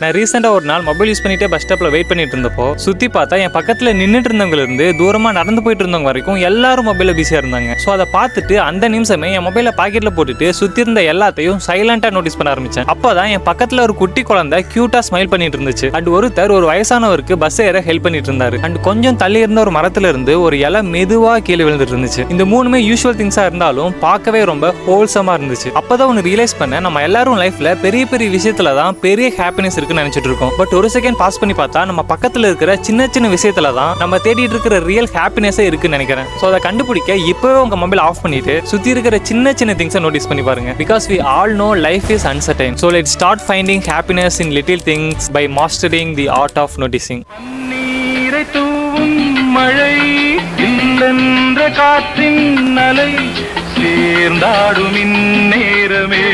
நான் ரீசெண்டா ஒரு நாள் மொபைல் யூஸ் பண்ணிட்டே பஸ் ஸ்டாப்ல வெயிட் பண்ணிட்டு இருந்தப்போ சுத்தி பார்த்தா என் பக்கத்துல நின்றுட்டு இருந்தவங்க இருந்து தூரமா நடந்து போயிட்டு இருந்தவங்க வரைக்கும் எல்லாரும் மொபைல பிஸியா இருந்தாங்க. ஸோ அதை பார்த்துட்டு அந்த நிமிஷமே என் மொபைல பாக்கெட்ல போட்டுட்டு சுத்தி இருந்த எல்லாத்தையும் சைலண்டா நோட்டீஸ் பண்ண ஆரம்பிச்சேன். அப்பதான் என் பக்கத்துல ஒரு குட்டி குழந்தை கியூட்டா ஸ்மைல் பண்ணிட்டு இருந்துச்சு. அண்ட் ஒருத்தர் ஒரு வயசானவருக்கு பஸ் ஏற ஹெல்ப் பண்ணிட்டு இருந்தாரு. அண்ட் கொஞ்சம் தள்ளி இருந்த ஒரு மரத்துல இருந்து ஒரு இலை மெதுவா கீழே விழுந்துட்டு இருந்துச்சு. இந்த மூணுமே யூஸ்வல் திங்ஸா இருந்தாலும் பார்க்கவே ரொம்ப ஹோல்சமா இருந்துச்சு. அப்பதான் ஒன்னு ரியலைஸ் பண்ண, நம்ம எல்லாரும் லைஃப்ல பெரிய பெரிய விஷயத்துல தான் பெரிய ஹாப்பினஸ் இருக்குன்னு நினைச்சிட்டு இருக்கோம். பட் ஒரு செகண்ட் பாஸ் பண்ணி பார்த்தா நம்ம பக்கத்துல இருக்கிற சின்ன சின்ன விஷயத்துல தான் நம்ம தேடிட்டு இருக்கிற ரியல் ஹாப்பினஸே இருக்குன்னு நினைக்கிறேன். ஸோ அதை கண்டுபிடிக்க இப்பவே உங்க மொபைல் ஆஃப் பண்ணிட்டு சுத்தி இருக்கிற சின்ன சின்ன திங்ஸை நோட்டீஸ் பண்ணி பாருங்க. Because we all know life is uncertain. So let's start finding happiness in little things by mastering the art of noticing. நீரை தூவும் மழை இல்லென்ற காற்றின் அலை சேர்ந்தாடும் இந்நேரமே